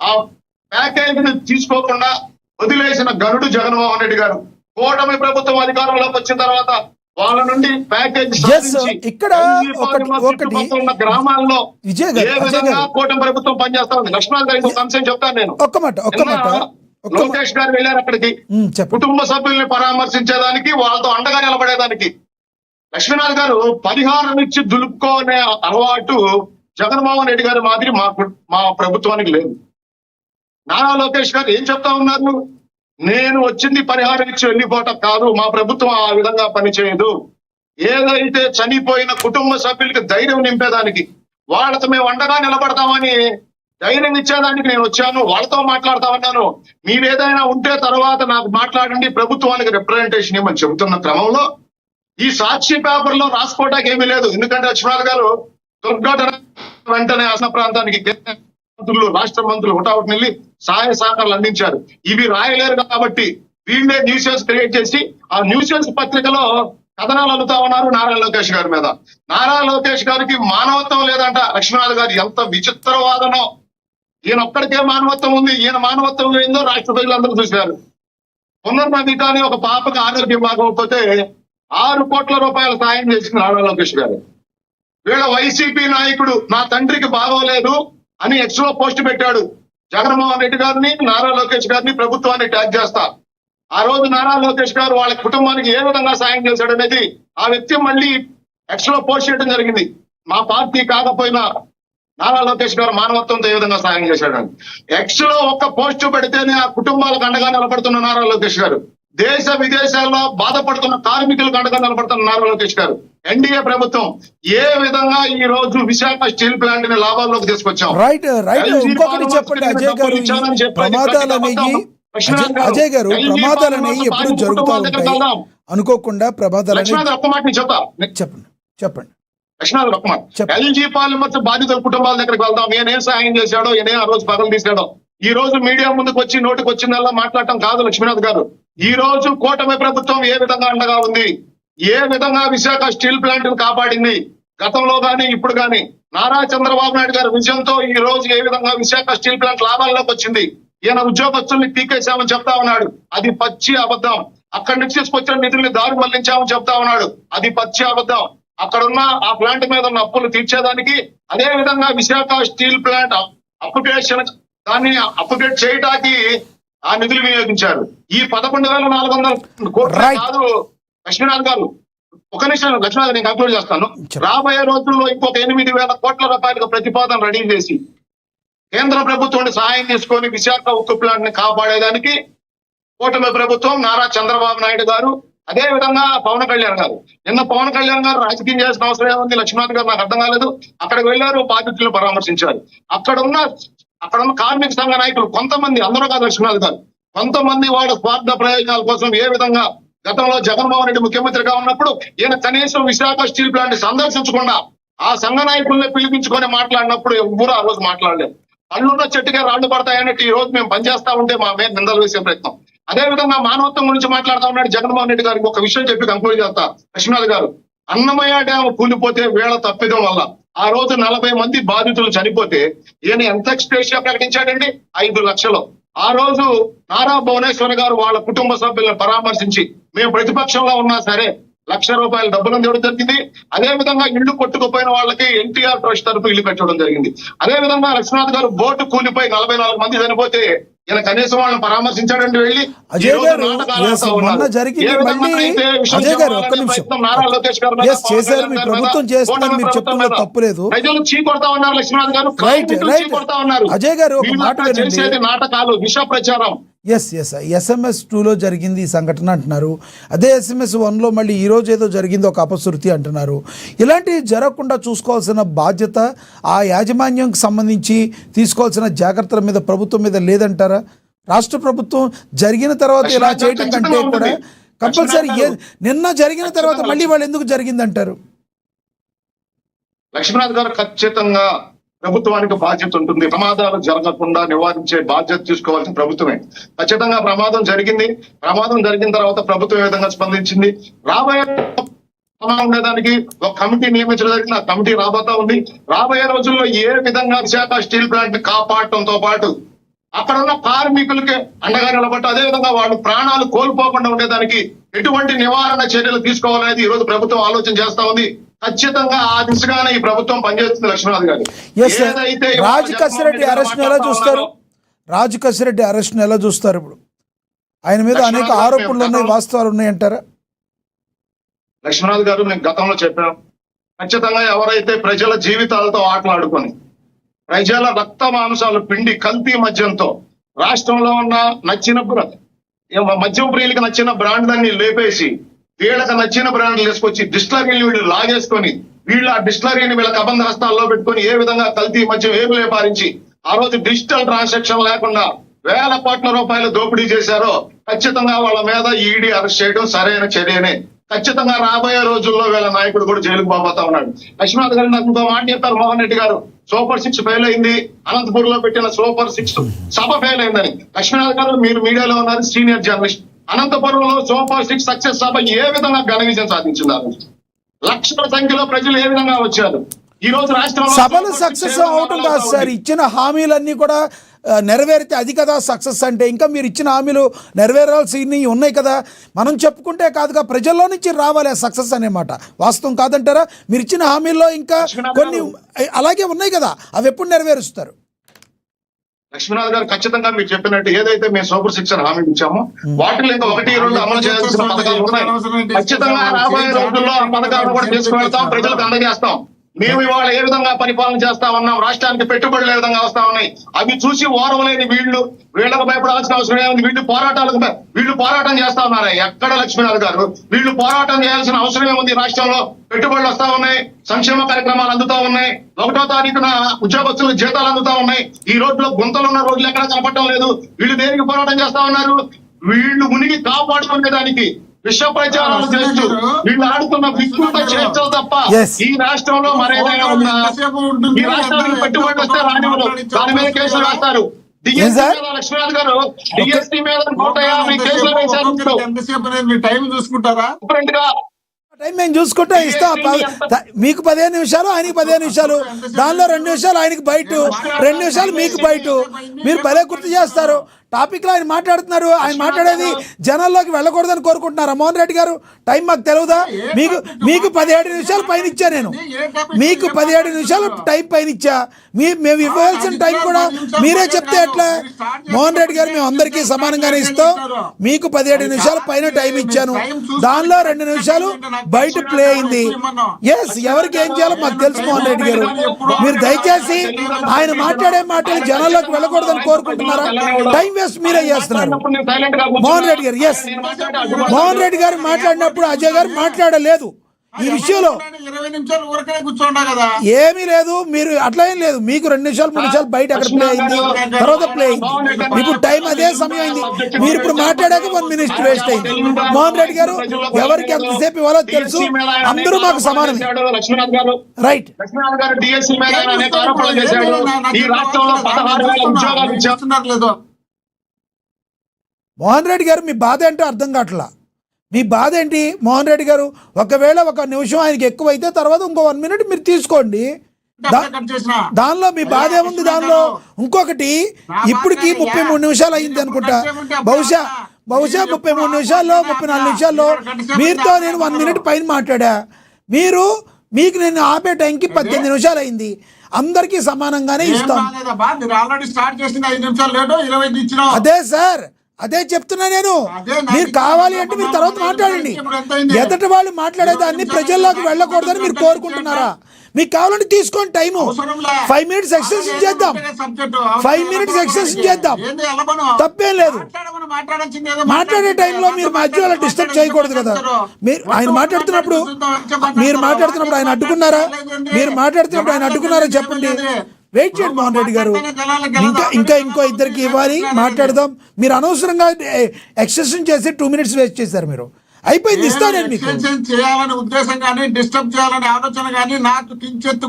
ఆ ప్యాకేజీని తీసుకోకుండా వదిలేసిన గనుడు జగన్మోహన్ రెడ్డి గారు. కూటమి ప్రభుత్వం అధికారంలోకి వచ్చిన తర్వాత వాళ్ళ నుండి ప్యాకేజీ ఇక్కడ ఉన్న గ్రామాల్లో ఏ విధంగా కూటమి ప్రభుత్వం పనిచేస్తా ఉంది. లక్ష్మణ్ గారికి ఒక అంశం చెప్తాను నేను. లోకేష్ గారు వెళ్ళారు అక్కడికి కుటుంబ సభ్యుల్ని పరామర్శించేదానికి, వాళ్ళతో అండగా నిలబడేదానికి. లక్ష్మీనాథ్ గారు పరిహారం ఇచ్చి దులుపుకోనే అలవాటు జగన్మోహన్ రెడ్డి గారి మాదిరి మా ప్రభుత్వానికి లేదు. నారా లోకేష్ గారు ఏం చెప్తా ఉన్నారు? నేను వచ్చింది పరిహారం ఇచ్చి వెళ్ళిపోవటం కాదు, మా ప్రభుత్వం ఆ విధంగా పనిచేయదు. ఏదైతే చనిపోయిన కుటుంబ సభ్యులకి ధైర్యం నింపేదానికి, వాళ్ళతో మేము అండగా నిలబడతామని ధైర్యం ఇచ్చేదానికి నేను వచ్చాను, వాళ్ళతో మాట్లాడతామన్నాను. మీరేదైనా ఉంటే తర్వాత నాకు మాట్లాడండి, ప్రభుత్వానికి రిప్రజెంటేషన్ ఇవ్వమని చెబుతున్న క్రమంలో ఈ సాక్షి పేపర్ లో రాసుకోవడానికి ఏమీ లేదు. ఎందుకంటే లక్ష్మణ్ గారు దుర్ఘటన వెంటనే అసన ప్రాంతానికి మంత్రులు, రాష్ట్ర మంత్రులు హుటాహుటి వెళ్ళి సహాయ సహకారాలు అందించారు. ఇవి రాయలేరు కాబట్టి వీళ్ళే న్యూసెన్స్ క్రియేట్ చేసి ఆ న్యూసెన్స్ పత్రికలో కథనాలు అల్లుతా ఉన్నారు నారా లోకేష్ గారి మీద. నారా లోకేష్ గారికి మానవత్వం లేదంట. లక్ష్మీనాథ్ గారు ఎంత విచిత్రవాదనో. ఈయన ఒక్కడికే మానవత్వం ఉంది, ఈయన మానవత్వం ఏందో రాష్ట్ర ప్రజలందరూ చూశారు. పునర్నవి కానీ ఒక పాపకు ఆరోగ్యం బాగోకపోతే 6 కోట్ల రూపాయల సాయం చేసింది నారా లోకేష్ గారు. వీళ్ళ వైసీపీ నాయకుడు నా తండ్రికి బాగోలేదు అని ఎక్స్ లో పోస్ట్ పెట్టాడు. జగన్మోహన్ రెడ్డి గారిని, నారా లోకేష్ గారిని, ప్రభుత్వాన్ని ట్యాగ్ చేస్తా. ఆ రోజు నారా లోకేష్ గారు వాళ్ళ కుటుంబానికి ఏ విధంగా సాయం చేశాడు అనేది ఆ వ్యక్తి మళ్ళీ ఎక్స్ లో పోస్ట్ చేయడం జరిగింది. మా పార్టీ కాకపోయినా నారా లోకేష్ గారు మానవత్వంతో ఏ విధంగా సాయం చేశాడని. ఎక్స్ లో ఒక్క పోస్టు పెడితేనే ఆ కుటుంబాలకు అండగా నిలబడుతున్న నారా లోకేష్ గారు, దేశ విదేశాల్లో బాధపడుతున్న కార్మికులకు అండగా నిలబడుతున్న నారా లోకేష్ గారు, ఎన్డీఏ ప్రభుత్వం ఏ విధంగా ఈ రోజు విశాఖ స్టీల్ ప్లాంట్ ని లాభాల్లోకి తీసుకొచ్చాం. ఇంకొకటి చెప్పండి అజయ్ గారు, అజయ్ గారు ప్రమాదాలనేవి ఎప్పుడు జరుగుతూ ఉంటాయి అనుకోకుండా ప్రమాదాలు. ఒక్క మాట చెప్పండి లక్ష్మణ్ ఒక్క మాట. ఎల్జీ పాలిమర్స్ బాధితుల కుటుంబాల దగ్గరికి వెళ్దాం. ఏం సహాయం చేశాడో, ఆ రోజు పగలు తీసాడో. ఈ రోజు మీడియా ముందుకు వచ్చి నోటికి వచ్చిందల్లా మాట్లాడటం కాదు లక్ష్మీనాథ్ గారు. ఈ రోజు కూటమి ప్రభుత్వం ఏ విధంగా అండగా ఉంది, ఏ విధంగా విశాఖ స్టీల్ ప్లాంట్ ని కాపాడింది, గతంలో గానీ ఇప్పుడు గానీ నారా చంద్రబాబు నాయుడు గారి విజయంతో ఈ రోజు ఏ విధంగా విశాఖ స్టీల్ ప్లాంట్ లాభాల్లోకి వచ్చింది. ఈయన ఉద్యోగస్తుల్ని పీకేశామని చెప్తా ఉన్నాడు, అది పచ్చి అబద్ధం. అక్కడి నుంచి తీసుకొచ్చిన నిధుల్ని దారి మళ్లించామని చెప్తా ఉన్నాడు, అది పచ్చి అబద్ధం. అక్కడున్న ఆ ప్లాంట్ మీద ఉన్న అప్పులు తీర్చేదానికి, అదే విధంగా విశాఖ స్టీల్ ప్లాంట్ దాన్ని అప్గ్రేడ్ చేయడానికి ఆ నిధులు వినియోగించారు. ఈ 11,400 కోట్లు కాదు లక్ష్మీనాథ్ గారు. ఒక నిమిషం లక్ష్మీనాథ్, నేను కంక్లూడ్ చేస్తాను. రాబోయే రోజుల్లో ఇంకొక 8,000 కోట్ల రూపాయలకు ప్రతిపాదన రెడీ చేసి కేంద్ర ప్రభుత్వాన్ని సహాయం తీసుకొని విశాఖ ఉక్కు ప్లాంట్ ని కాపాడేదానికి కూటమి ప్రభుత్వం, నారా చంద్రబాబు నాయుడు గారు, అదే విధంగా పవన్ కళ్యాణ్ గారు. నిన్న పవన్ కళ్యాణ్ గారు రాజకీయం చేసిన అవసరం ఏముంది లక్ష్మీనాథ్ గారు, నాకు అర్థం కాలేదు. అక్కడికి వెళ్లారు, బాధితులను పరామర్శించారు. అక్కడున్న కార్మిక సంఘ నాయకులు కొంతమంది, అందరూ కాదు లక్ష్మీనాథ్ గారు, కొంతమంది వాళ్ళ స్వార్థ ప్రయోజనాల కోసం ఏ విధంగా గతంలో జగన్మోహన్ రెడ్డి ముఖ్యమంత్రిగా ఉన్నప్పుడు ఈయన కనీసం విశాఖ స్టీల్ ప్లాంట్ సందర్శించకుండా ఆ సంఘ నాయకుల్ని పిలిపించుకొని మాట్లాడినప్పుడు ఎవరు ఆ రోజు మాట్లాడలేదు. పళ్ళున్న చెట్టుగా రాళ్లు పడతాయన్నట్టు ఈ రోజు మేము పనిచేస్తా ఉంటే మా మీద నిందలు వేసే ప్రయత్నం. అదే విధంగా మానవత్వం గురించి మాట్లాడుతా ఉన్నాడు జగన్మోహన్ రెడ్డి గారికి. ఒక విషయం చెప్పి కంక్లూడ్ చేస్తా లక్ష్మీనాథ్ గారు. అన్నమయ్య డ్యామ్ కూలిపోతే వీళ్ళ తప్పిదం వల్ల ఆ రోజు 40 మంది బాధితులు చనిపోతే ఈయన ఎంత ఎక్స్‌గ్రేషియా ప్రకటించాడండి? 5 లక్షలు. ఆ రోజు నారా భువనేశ్వర్ గారు వాళ్ళ కుటుంబ సభ్యులను పరామర్శించి మేము ప్రతిపక్షంలో ఉన్నా సరే ₹1,00,000 డబ్బులను ఇవ్వడం జరిగింది. అదే విధంగా ఇళ్లు కొట్టుకుపోయిన వాళ్ళకి ఎన్టీఆర్ ట్రస్ట్ తరఫు ఇల్లు కట్టడం జరిగింది. అదే విధంగా లక్ష్మీనాథ్ గారు బోటు కూలిపోయి 44 మంది చనిపోతే ఈయన కనీసం వాళ్ళని పరామర్శించాడండి వెళ్ళి. అజయ్ గారు నారా లోకేష్ గారు చేశారు, మీ ప్రభుత్వం చేస్తున్నారు, మీరు చెప్తున్నారు తప్పులేదు. ప్రజలు చీకొడతా ఉన్నారు లక్ష్మీనాథ్ గారు, చీకొడతా ఉన్నారు. అజయ్ గారు ఒక మాట చేసేది నాటకాలు, విష ప్రచారం. SMS 2లో జరిగింది ఈ సంఘటన అంటున్నారు. అదే SMS 1లో మళ్ళీ ఈ రోజు ఏదో జరిగింది ఒక అపశృతి అంటున్నారు. ఇలాంటివి జరగకుండా చూసుకోవాల్సిన బాధ్యత ఆ యాజమాన్యంకి సంబంధించి తీసుకోవాల్సిన జాగ్రత్తల మీద ప్రభుత్వం మీద లేదంటారా? రాష్ట్ర ప్రభుత్వం జరిగిన తర్వాత ఇలా చేయటం కంటే కూడా కంపల్సరీ నిన్న జరిగిన తర్వాత మళ్ళీ వాళ్ళు ఎందుకు జరిగిందంటారు? లక్ష్మీనాథ్ గారు ఖచ్చితంగా ప్రభుత్వానికి బాధ్యత ఉంటుంది. ప్రమాదాలు జరగకుండా నివారించే బాధ్యత తీసుకోవాల్సిన ప్రభుత్వమే. ఖచ్చితంగా ప్రమాదం జరిగింది. ప్రమాదం జరిగిన తర్వాత ప్రభుత్వం ఏ విధంగా స్పందించింది, రాబోయే ఉండేదానికి ఒక కమిటీ నియమించడం జరిగింది. ఆ కమిటీ రాబోతా ఉంది. రాబోయే రోజుల్లో ఏ విధంగా విశాఖ స్టీల్ ప్లాంట్ ని కాపాడటంతో పాటు అక్కడ ఉన్న కార్మికులకి అండగా నిలబట్టి అదే విధంగా వాళ్ళు ప్రాణాలు కోల్పోకుండా ఉండేదానికి ఎటువంటి నివారణ చర్యలు తీసుకోవాలనేది ఈ రోజు ప్రభుత్వం ఆలోచన చేస్తా ఉంది. ఖచ్చితంగా ఆ దిశగానే ఈ ప్రభుత్వం పనిచేస్తుంది. లక్ష్మీనాథ్ గారు, yes sir. Raj Kasireddy arrest ఎలా చూస్తారు? రాజ్ కసిరెడ్డి అరెస్ట్ ఎలా చూస్తారు? ఇప్పుడు ఆయన మీద అనేక ఆరోపణలు ఉన్నాయి, వాస్తవాలు ఉన్నాయి అంటారా? లక్ష్మీనాథ్ గారు, మేము గతంలో చెప్పాం, ఖచ్చితంగా ఎవరైతే ప్రజల జీవితాలతో ఆటలాడుకొని ప్రజల రక్త మాంసాలు పిండి కల్తీ మద్యంతో రాష్ట్రంలో ఉన్న నచ్చిన మద్యం ప్రియులకి నచ్చిన బ్రాండ్లన్నీ లేపేసి వీళ్ళకి నచ్చిన బ్రాండ్లు తీసుకొచ్చి డిస్టిలరీని వీళ్ళు లాగేసుకొని వీళ్ళు ఆ డిస్టిలరీని వీళ్ళ కబంధ హస్తాల్లో పెట్టుకొని ఏ విధంగా కల్తీ మద్యం ఏమి లేపారించి ఆ రోజు డిజిటల్ ట్రాన్సాక్షన్ లేకుండా వేల కోట్ల రూపాయలు దోపిడీ చేశారో ఖచ్చితంగా వాళ్ళ మీద ఈడీ అరెస్ట్ చేయడం సరైన చర్యనే. ఖచ్చితంగా రాబోయే రోజుల్లో వీళ్ళ నాయకుడు కూడా జైలుకు పోతా ఉన్నాడు. లక్ష్మీనాథ్ గారు నాకు ఇంకో మాట చెప్పారు, మోహన్ రెడ్డి గారు సూపర్ 6 ఫెయిల్ అయింది, అనంతపూర్ లో పెట్టిన సూపర్ 6 సభ ఫెయిల్ అయిందని. లక్ష్మీనాథ్ గారు మీరు మీడియాలో ఉన్నారు, సీనియర్ జర్నలిస్ట్. అనంతపురంలో సూపర్ 6 సక్సెస్ సభ ఏ విధంగా ఘన విజయం సాధించింది? లక్షల సంఖ్యలో ప్రజలు ఏ విధంగా వచ్చారు? ఈ రోజు రాష్ట్రంలో సభలు సక్సెస్ అవటం కాదు సార్, ఇచ్చిన హామీలన్నీ కూడా నెరవేరితే అది కదా సక్సెస్ అంటే. ఇంకా మీరు ఇచ్చిన హామీలు నెరవేరాల్సినవి ఉన్నాయి కదా, మనం చెప్పుకుంటే కాదుగా, ప్రజల్లో నుంచి రావాలి ఆ సక్సెస్ అనే మాట. వాస్తవం కాదంటారా? మీరు ఇచ్చిన హామీల్లో ఇంకా కొన్ని అలాగే ఉన్నాయి కదా, అవి ఎప్పుడు నెరవేరుస్తారు? లక్ష్మీనాథ్ గారు, ఖచ్చితంగా మీరు చెప్పినట్టు ఏదైతే మేము సూపర్ 6 హామీ ఇచ్చామో వాటిలో ఇంకా 1-2 అమలు చేయాల్సిన పథకాలు ఉన్నాయి. ఖచ్చితంగా రాబోయే రోజుల్లో ఆ పథకాలను కూడా తీసుకువెళ్తాం, ప్రజలకు అందజేస్తాం. మేము ఇవాళ ఏ విధంగా పరిపాలన చేస్తా ఉన్నాం, రాష్ట్రానికి పెట్టుబడులు ఏ విధంగా వస్తా ఉన్నాయి, అవి చూసి ఓరవలేని వీళ్ళకు భయపడాల్సిన అవసరం ఏముంది? వీళ్ళు పోరాటం చేస్తా ఉన్నారా? ఎక్కడ లక్ష్మీనాథ్ గారు, వీళ్ళు పోరాటం చేయాల్సిన అవసరం ఏముంది? రాష్ట్రంలో పెట్టుబడులు వస్తా ఉన్నాయి, సంక్షేమ కార్యక్రమాలు అందుతా ఉన్నాయి, 1వ తారీఖున ఉద్యోగస్తులకు జీతాలు అందుతా ఉన్నాయి. ఈ రోజులో గుంతలు ఉన్న రోజులు ఎక్కడ కనపడటం లేదు. వీళ్ళు దేనికి పోరాటం చేస్తా ఉన్నారు? వీళ్ళు మునిగి కాపాడుకునేదానికి విష ప్రచారాలు చేస్తూ వీళ్ళు ఆడుతున్న వికృత చర్చలు తప్ప ఈ రాష్ట్రంలో మరేదైనా ఉందా? ఈ రాష్ట్రానికి పెట్టుబడి వస్తే రానివ్వరు, దాని మీద కేసులు వేస్తారు. లక్ష్మీనాథ్ గారు, డిఎస్పీ మీద 150 కేసులు వేశారు. టైం చూసుకుంటారా? టైం మేము చూసుకుంటే ఇస్తాం. మీకు 15 నిమిషాలు, ఆయనకి 15 నిమిషాలు, దానిలో 2 నిమిషాలు ఆయనకి బయట, 2 నిమిషాలు మీకు బయట. మీరు భలే గుర్తు చేస్తారు. టాపిక్లో ఆయన మాట్లాడుతున్నారు, ఆయన మాట్లాడేది జనాల్లోకి వెళ్ళకూడదని కోరుకుంటున్నారా మోహన్ రెడ్డి గారు? టైం మాకు తెలియదా? మీకు 17 నిమిషాలు పైన ఇచ్చా, నేను మీకు 17 నిమిషాలు టైం పైన ఇచ్చా. మేము ఇవ్వాల్సిన టైం కూడా మీరే చెప్తే ఎట్లా? మోహన్ రెడ్డి గారు, మేము అందరికీ సమానంగానే ఇస్తాం. మీకు 17 నిమిషాలు పైన టైం ఇచ్చాను, దానిలో 2 నిమిషాలు బయట ప్లే అయింది. ఎస్, ఎవరికి ఏం చేయాలో మాకు తెలుసు మోహన్ రెడ్డి గారు. మీరు దయచేసి ఆయన మాట్లాడే మాటలు జనాల్లోకి వెళ్ళకూడదని కోరుకుంటున్నారా? టైం వేస్ట్ మీరే చేస్తున్నారు. మోహన్ రెడ్డి గారు, ఎస్, మోహన్ రెడ్డి గారు మాట్లాడినప్పుడు అజయ్ గారు మాట్లాడలేదు ఈ విషయంలో. 20 నిమిషాలు ఊరకనే కూర్చోండా కదా? ఏమీ లేదు, మీరు అట్లా ఏం లేదు. మీకు 2 నిమిషాలు 3 నిమిషాలు బయట అక్కడ ప్లే అయింది, తర్వాత ప్లే అయింది. ఇప్పుడు టైం అదే సమయం అయింది. మీరు ఇప్పుడు మాట్లాడాక 1 మినిట్ వేస్ట్ అయింది. మోహన్ రెడ్డి గారు, ఎవరికి ఎంతసేపు ఇవ్వాలో తెలుసు, అందరూ మాకు సమానమే. రైట్. లక్ష్మీనాథ్ గారు డిఎస్సీ మీద అనేక ఆరోపణలు చేశాడు. ఈ రాష్ట్రంలో 16,000 ఉద్యోగాలు ఇచ్చేస్తున్నారు లేదు. మోహన్ రెడ్డి గారు, మీ బాధ ఏంటో అర్థం కావట్లా. మీ బాధ ఏంటి మోహన్ రెడ్డి గారు? ఒకవేళ 1 నిమిషం ఆయనకి ఎక్కువైతే తర్వాత ఇంకో 1 మినిట్ మీరు తీసుకోండి. దానిలో మీ బాధ ఏముంది? దానిలో ఇంకొకటి, ఇప్పటికి 33 నిమిషాలు అయింది అనుకుంటా. బహుశా 33 నిమిషాల్లో 34 నిమిషాల్లో మీరుతో నేను 1 మినిట్ పైన మాట్లాడా. మీకు నేను ఆపే టైంకి 18 నిమిషాలు అయింది. అందరికీ సమానంగానే ఇస్తాం. అదే సార్, అదే చెప్తున్నా నేను. మీరు కావాలి అంటే మీరు తర్వాత మాట్లాడండి. ఎదటి వాళ్ళు మాట్లాడేదాన్ని ప్రజల్లోకి వెళ్ళకూడదని మీరు కోరుకుంటున్నారా? మీకు కావాలంటే తీసుకోండి టైము. 5 మినిట్స్ ఎక్స్టెన్షన్ చేద్దాం, 5 మినిట్స్ ఎక్స్టెన్షన్ చేద్దాం, తప్పేం లేదు. మాట్లాడే టైంలో మీరు మధ్యలో డిస్టర్బ్ చేయకూడదు కదా. ఆయన మాట్లాడుతున్నప్పుడు ఆయన అడ్డుకున్నారా? మీరు మాట్లాడుతున్నప్పుడు ఆయన అడ్డుకున్నారా చెప్పండి. వెయిట్ చేయండి మోహన్ రెడ్డి గారు, ఇంకో ఇద్దరికి ఇవ్వాలి, మాట్లాడదాం. మీరు అనవసరంగా ఎక్స్టెన్షన్ చేసి 2 మినిట్స్ వేస్ట్ చేశారు. మీరు అయిపోయింది, ఇస్తాను నేను మీకు. చేయాలని ఉద్దేశం కానీ డిస్టర్బ్ చేయాలనే ఆలోచన కానీ నాకు కించెత్తు